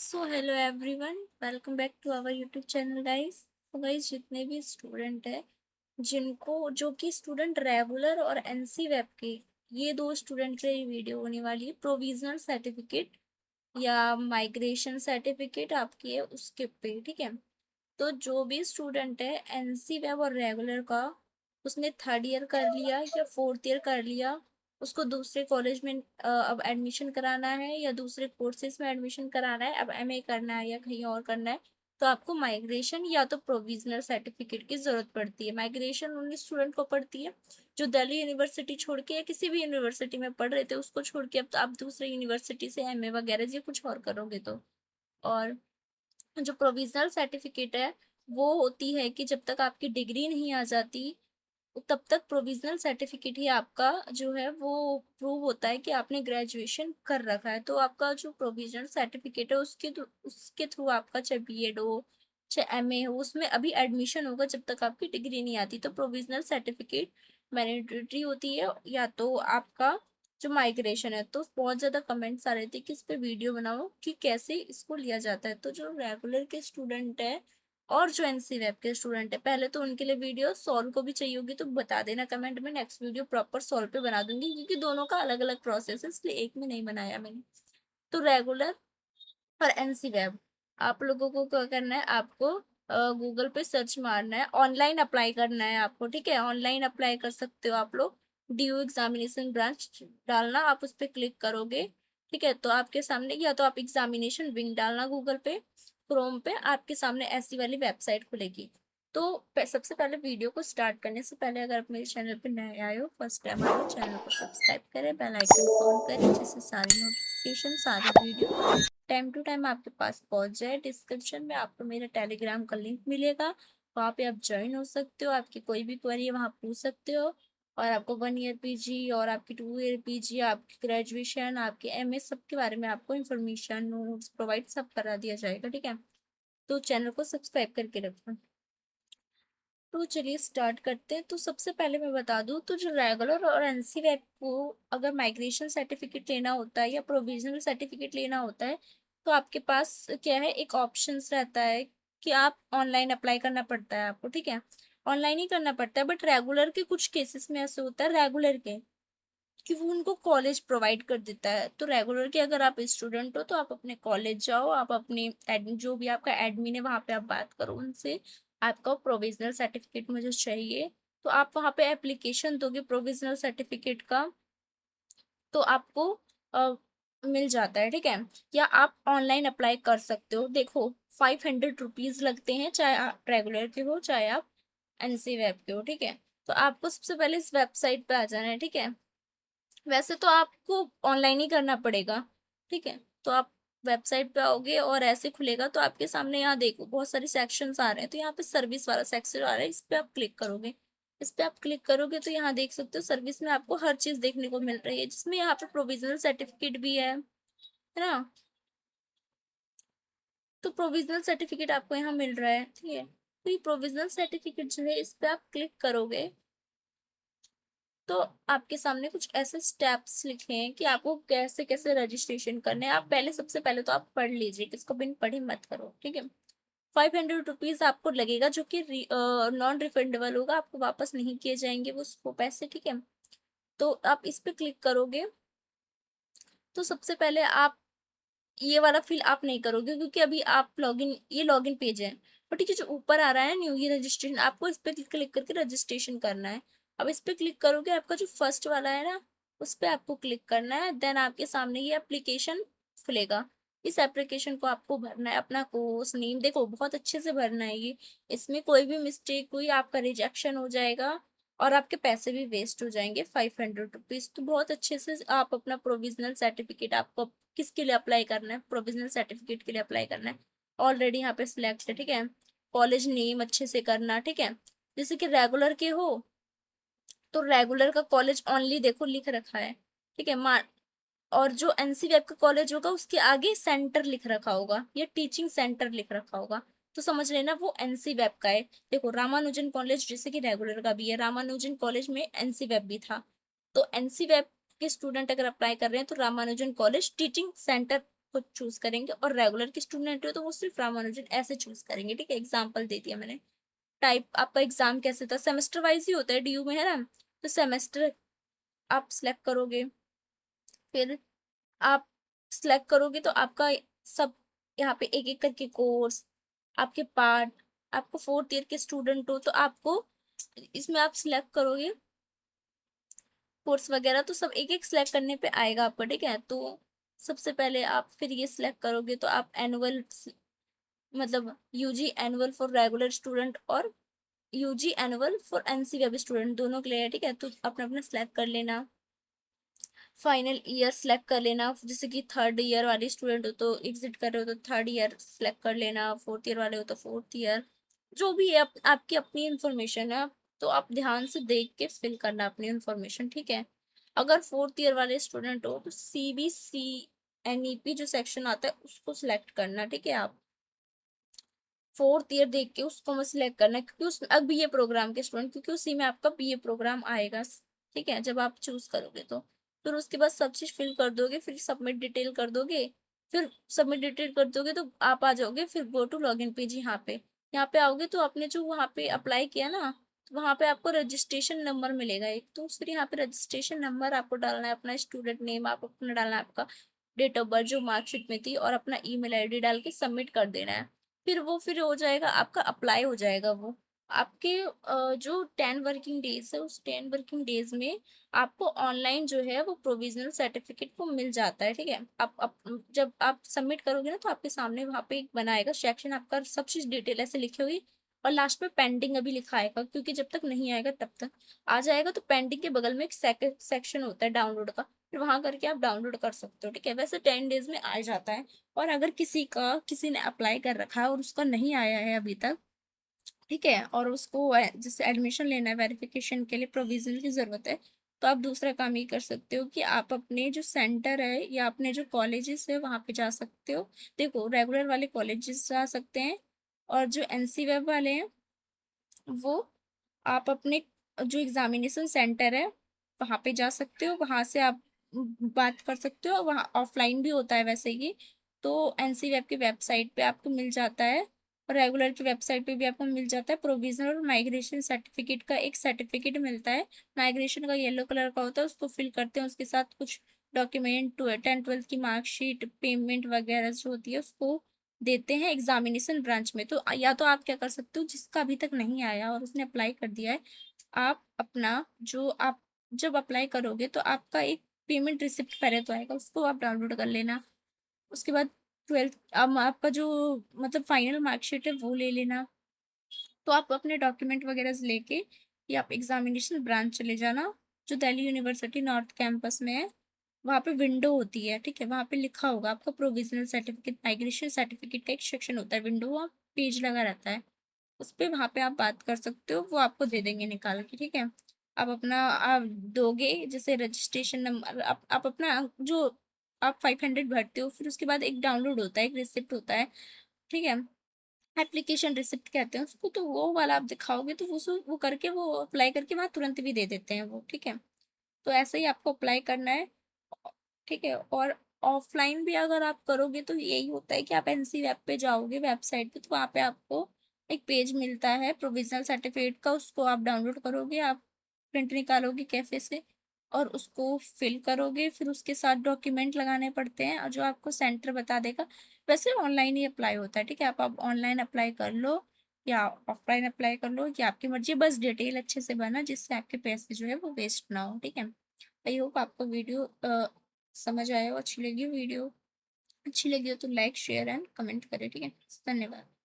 So hello everyone, welcome back to our YouTube channel guys. तो guys, जितने भी student है जिनको जो कि स्टूडेंट रेगुलर और एनसी वेब के, ये दो स्टूडेंट के वीडियो होने वाली है। प्रोविजनल सर्टिफिकेट या माइग्रेशन सर्टिफिकेट आपकी है उसके पे, ठीक है। तो जो भी स्टूडेंट है एनसी वेब और रेगुलर का, उसने थर्ड ईयर कर लिया या फोर्थ ईयर कर लिया, उसको दूसरे कॉलेज में अब एडमिशन कराना है या दूसरे कोर्सेज में एडमिशन कराना है, अब एमए करना है या कहीं और करना है, तो आपको माइग्रेशन या तो प्रोविजनल सर्टिफिकेट की जरूरत पड़ती है। माइग्रेशन उन स्टूडेंट को पड़ती है जो दिल्ली यूनिवर्सिटी छोड़ के या किसी भी यूनिवर्सिटी में पढ़ रहे थे उसको छोड़ के अब तो आप दूसरे यूनिवर्सिटी से एमए वगैरह या कुछ और करोगे तो। और जो प्रोविजनल सर्टिफिकेट है वो होती है कि जब तक आपकी डिग्री नहीं आ जाती तब तक प्रोविजनल सर्टिफिकेट ही आपका जो है वो प्रूव होता है कि आपने ग्रेजुएशन कर रखा है। तो आपका जो प्रोविजनल सर्टिफिकेट है उसके थ्रू आपका चाहे बीएड हो चाहे एमए हो उसमें अभी एडमिशन होगा जब तक आपकी डिग्री नहीं आती। तो प्रोविजनल सर्टिफिकेट मैंडेटरी होती है। या तो आपका जो माइग्रेशन है, तो बहुत ज्यादा कमेंट्स आ रहे थे कि इस पे वीडियो बनाओ कि कैसे इसको लिया जाता है। तो जो रेगुलर के स्टूडेंट है और जो एनसी वेब के स्टूडेंट है, पहले तो उनके लिए वीडियो सॉल्व को भी चाहिए होगी तो बता देना कमेंट में, नेक्स्ट वीडियो प्रॉपर सॉल्व पे बना दूंगी क्योंकि दोनों का अलग अलग प्रोसेस है इसलिए एक में नहीं बनाया मैंने। तो रेगुलर और एनसी वेब, आप लोगों को क्या करना है, आपको गूगल पे सर्च मारना है, ऑनलाइन अप्लाई करना है आपको, ठीक है। ऑनलाइन अप्लाई कर सकते हो आप लोग। ड्यू एग्जामिनेशन ब्रांच डालना, आप उस पर क्लिक करोगे, ठीक है। तो आपके सामने या तो आप एग्जामिनेशन विंग डालना गूगल पे, क्रोम पे आपके सामने ऐसी वाली वेबसाइट खुलेगी। तो सबसे पहले वीडियो को स्टार्ट करने से पहले अगर आप मेरे चैनल पे नए आए हो, फर्स्ट टाइम आए हो, चैनल को सब्सक्राइब करें, बेल आइकन को ऑन करें जिससे सारी नोटिफिकेशन सारी वीडियो टाइम टू टाइम आपके पास पहुंच जाए। डिस्क्रिप्शन में आपको मेरा टेलीग्राम का लिंक मिलेगा, वहाँ पे आप ज्वाइन हो सकते हो, आपकी कोई भी क्वेरी है वहाँ पूछ सकते हो। और आपको 1 ईयर पीजी और आपकी 2 ईयर पीजी, आपकी ग्रेजुएशन, आपके एमए सब के बारे में आपको इन्फॉर्मेशन नोट्स प्रोवाइड सब करा दिया जाएगा, ठीक है। तो चैनल को सब्सक्राइब करके रखना। तो चलिए स्टार्ट करते हैं। तो सबसे पहले मैं बता दूं, तो जो रेगुलर और एनसी वेब को अगर माइग्रेशन सर्टिफिकेट लेना होता है या प्रोविजनल सर्टिफिकेट लेना होता है, तो आपके पास क्या है, एक ऑप्शंस रहता है कि आप ऑनलाइन अप्लाई करना पड़ता है आपको, ठीक है। ऑनलाइन ही करना पड़ता है, बट रेगुलर के कुछ केसेस में ऐसे होता है रेगुलर के कि वो उनको कॉलेज प्रोवाइड कर देता है। तो रेगुलर के अगर आप स्टूडेंट हो तो आप अपने कॉलेज जाओ, आप अपने जो भी आपका एडमिन है वहाँ पे आप बात करो उनसे, आपका प्रोविजनल सर्टिफिकेट मुझे चाहिए। तो आप वहाँ पे एप्लीकेशन दोगे प्रोविजनल सर्टिफिकेट का, तो आपको मिल जाता है, ठीक है। या आप ऑनलाइन अप्लाई कर सकते हो। देखो, 500 रुपीज लगते हैं चाहे आप रेगुलर के हो चाहे आप एनसी वेब के हो, ठीक है। तो आपको सबसे पहले इस वेबसाइट पे आ जाना है, ठीक है। वैसे तो आपको ऑनलाइन ही करना पड़ेगा, ठीक है। तो आप वेबसाइट पे आओगे और ऐसे खुलेगा तो आपके सामने यहाँ देखो बहुत सारे सेक्शंस आ रहे हैं। तो यहाँ पे सर्विस वाला सेक्शन आ रहा है, इस पे आप क्लिक करोगे। इस पे आप क्लिक करोगे तो यहाँ देख सकते हो सर्विस में आपको हर चीज देखने को मिल रही है, जिसमें यहाँ पे प्रोविजनल सर्टिफिकेट भी है ना। तो प्रोविजनल सर्टिफिकेट आपको यहाँ मिल रहा है, ठीक है। तो ये प्रोविजनल सर्टिफिकेट जो है इस पे आप क्लिक करोगे तो आपके सामने कुछ ऐसे स्टेप्स लिखे हैं कि आपको कैसे कैसे रजिस्ट्रेशन करने हैं। आप पहले सबसे पहले तो आप पढ़ लीजिए, किसको बिन पढ़े मत करो, ठीक है। 500 रुपीज आपको लगेगा जो कि नॉन रिफंडेबल होगा, आपको वापस नहीं किए जाएंगे वो पैसे, ठीक है। तो आप इस पे क्लिक करोगे तो सबसे पहले आप ये वाला फिल आप नहीं करोगे क्योंकि अभी आप लॉगिन, ये लॉगिन पेज है। और ठीक है, जो ऊपर आ रहा है न्यू ईयर रजिस्ट्रेशन, आपको इस पे क्लिक करके रजिस्ट्रेशन करना है। अब इस पे क्लिक करोगे, आपका जो फर्स्ट वाला है ना उस पे आपको क्लिक करना है। देन आपके सामने ये एप्लीकेशन खुलेगा। इस एप्लीकेशन को आपको भरना है, अपना कोर्स नेम देखो बहुत अच्छे से भरना है ये। इसमें कोई भी मिस्टेक हुई आपका रिजेक्शन हो जाएगा और आपके पैसे भी वेस्ट हो जाएंगे 500 रुपीज। तो बहुत अच्छे से आप अपना प्रोविजनल सर्टिफिकेट, आपको किसके लिए अप्लाई करना है, प्रोविजनल सर्टिफिकेट के लिए अप्लाई करना है। ऑलरेडी यहाँ पे सिलेक्ट है, ठीक है। कॉलेज नेम अच्छे से करना, ठीक है। जैसे कि रेगुलर के हो तो रेगुलर का कॉलेज ओनली देखो लिख रखा है, ठीक है। और जो एनसी वेब का कॉलेज होगा उसके आगे सेंटर लिख रखा होगा या टीचिंग सेंटर लिख रखा होगा, तो समझ लेना वो एनसी वेब का है। देखो, रामानुजन कॉलेज जैसे कि रेगुलर का भी है, रामानुजन कॉलेज में एनसी वेब भी था। तो एनसी वेब के स्टूडेंट अगर अप्लाई कर रहे हैं तो रामानुजन कॉलेज टीचिंग सेंटर को चूज करेंगे, और रेगुलर के स्टूडेंट हो तो वो सिर्फ रामानुजन ऐसे चूज करेंगे। ठीक है, एग्जाम्पल दे दिया मैंने। टाइप आपका एग्जाम कैसे था, सेमेस्टर वाइज ही होता है डीयू में, है ना। तो सेमेस्टर आप सिलेक्ट करोगे, फिर आप सिलेक्ट करोगे तो आपका सब यहाँ पे एक एक करके कोर्स, आपके पार्ट, आपको फोर्थ ईयर के स्टूडेंट हो तो आपको इसमें आप सिलेक्ट करोगे कोर्स वगैरह, तो सब एक एक सिलेक्ट करने पे आएगा आपको। ठीक है, तो सबसे पहले आप फिर ये सिलेक्ट करोगे तो आप एनुअल, मतलब UG annual for regular student और UG annual for NCWEB student दोनों के लिए है। ठीक है, तो अपना अपना सिलेक्ट कर लेना। फाइनल ईयर सेलेक्ट कर लेना, जैसे कि थर्ड ईयर वाले स्टूडेंट हो तो एग्जिट कर रहे हो तो थर्ड ईयर सेलेक्ट कर लेना, फोर्थ ईयर वाले हो तो फोर्थ ईयर। जो भी है आपकी अपनी इंफॉर्मेशन है, तो आप ध्यान से देख के फिल करना अपनी इंफॉर्मेशन। ठीक है, अगर फोर्थ ईयर वाले स्टूडेंट हो तो CBCNEP जो सेक्शन आता है उसको सिलेक्ट करना। ठीक है, आप फोर्थ ईयर देख के उसको मत सिलेक्ट करना, क्योंकि उस अब बीए प्रोग्राम के स्टूडेंट, क्योंकि उसी में आपका बीए प्रोग्राम आएगा। ठीक है, जब आप चूज करोगे तो फिर उसके बाद सब चीज फिल कर दोगे, फिर सबमिट डिटेल कर दोगे। फिर सबमिट डिटेल कर दोगे तो आप आ जाओगे फिर गो टू लॉगिन पेज। यहाँ पे आओगे तो आपने जो वहाँ पे अप्लाई किया ना, तो वहाँ पे आपको रजिस्ट्रेशन नंबर मिलेगा एक, तो फिर यहाँ पे रजिस्ट्रेशन नंबर आपको डालना है, अपना स्टूडेंट नेम आप अपना डालना है, आपका डेट ऑफ बर्थ जो मार्कशीट में थी, और अपना ईमेल आईडी डाल के सबमिट कर देना है। फिर हो जाएगा आपका, अप्लाई हो जाएगा वो आपके। जो 10 वर्किंग डेज है, उस 10 वर्किंग डेज में आपको ऑनलाइन जो है वो प्रोविजनल सर्टिफिकेट को मिल जाता है। ठीक है, आप जब आप सबमिट करोगे ना तो आपके सामने वहाँ पे एक बनाएगा सेक्शन, आपका सब चीज डिटेल ऐसे लिखी होगी, और लास्ट में पेंडिंग अभी लिखा आएगा, क्योंकि जब तक नहीं आएगा तब तक आ जाएगा। तो पेंडिंग के बगल में एक सेक्शन होता है डाउनलोड का, फिर वहां करके आप डाउनलोड कर सकते हो। ठीक है, वैसे 10 डेज में आ जाता है। और अगर किसी ने अप्लाई कर रखा है और उसका नहीं आया है अभी तक, ठीक है, और उसको जैसे एडमिशन लेना है, वेरिफिकेशन के लिए प्रोविजनल की जरूरत है, तो आप दूसरा काम ये कर सकते हो कि आप अपने जो सेंटर है या अपने जो कॉलेजेस है वहां पे जा सकते हो। देखो, रेगुलर वाले कॉलेजेस जा सकते हैं, और जो एनसी वेब वाले हैं वो आप अपने जो एग्जामिनेशन सेंटर है वहां पे जा सकते हो, वहां से आप बात कर सकते हो। वहाँ ऑफलाइन भी होता है वैसे ही, तो एनसी वेब की वेबसाइट पे आपको मिल जाता है, और रेगुलर की वेबसाइट पे भी आपको मिल जाता है। प्रोविजनल और माइग्रेशन सर्टिफिकेट का एक सर्टिफिकेट मिलता है, माइग्रेशन का येलो कलर का होता है, उसको फिल करते हैं, उसके साथ कुछ डॉक्यूमेंट, 10th 12th की मार्कशीट, पेमेंट वगैरह जो होती है उसको देते हैं एग्जामिनेशन ब्रांच में। तो या तो आप क्या कर सकते हो, जिसका अभी तक नहीं आया और उसने अप्लाई कर दिया है, आप अपना जो आप जब अप्लाई करोगे तो आपका एक पेमेंट रिसिप्ट पहले तो आएगा, उसको आप डाउनलोड कर लेना। उसके बाद 12th अब आपका जो मतलब फाइनल मार्कशीट है वो ले लेना। तो आप अपने डॉक्यूमेंट वगैरह लेके या आप एग्जामिनेशन ब्रांच चले जाना, जो दिल्ली यूनिवर्सिटी नॉर्थ कैंपस में है। वहाँ पे विंडो होती है, ठीक है, वहाँ पे लिखा होगा आपका प्रोविजनल सर्टिफिकेट, माइग्रेशन सर्टिफिकेट का एक सेक्शन होता है, विंडो वहाँ पेज लगा रहता है, उस पे वहाँ पे आप बात कर सकते हो, वो आपको दे देंगे निकाल के। ठीक है, आप दोगे जैसे रजिस्ट्रेशन नंबर, आप अपना जो आप 500 भरते हो, फिर उसके बाद एक डाउनलोड होता है, एक रिसिप्ट होता है। ठीक है, एप्लीकेशन रिसिप्ट कहते हैं उसको, तो वो वाला आप दिखाओगे तो वो करके वो अप्लाई करके वहाँ तुरंत भी दे देते हैं वो। ठीक है, तो ऐसे ही आपको अप्लाई करना है। ठीक है, और ऑफलाइन भी अगर आप करोगे तो यही होता है कि आप एनसी वेब पे जाओगे वेबसाइट पे, तो वहाँ पे आपको एक पेज मिलता है प्रोविजनल सर्टिफिकेट का, उसको आप डाउनलोड करोगे, आप प्रिंट निकालोगे कैफे से और उसको फिल करोगे, फिर उसके साथ डॉक्यूमेंट लगाने पड़ते हैं, और जो आपको सेंटर बता देगा। वैसे ऑनलाइन ही अप्लाई होता है। ठीक है, आप ऑनलाइन अप्लाई कर लो या ऑफलाइन अप्लाई कर लो, ये आपकी मर्जी, बस डिटेल अच्छे से भरना जिससे आपके पैसे जो है वो वेस्ट ना हो। ठीक है, आई होप आपको वीडियो समझ आया हो, अच्छी लगी वीडियो, अच्छी लगी हो तो लाइक शेयर एंड कमेंट करें। ठीक है, धन्यवाद।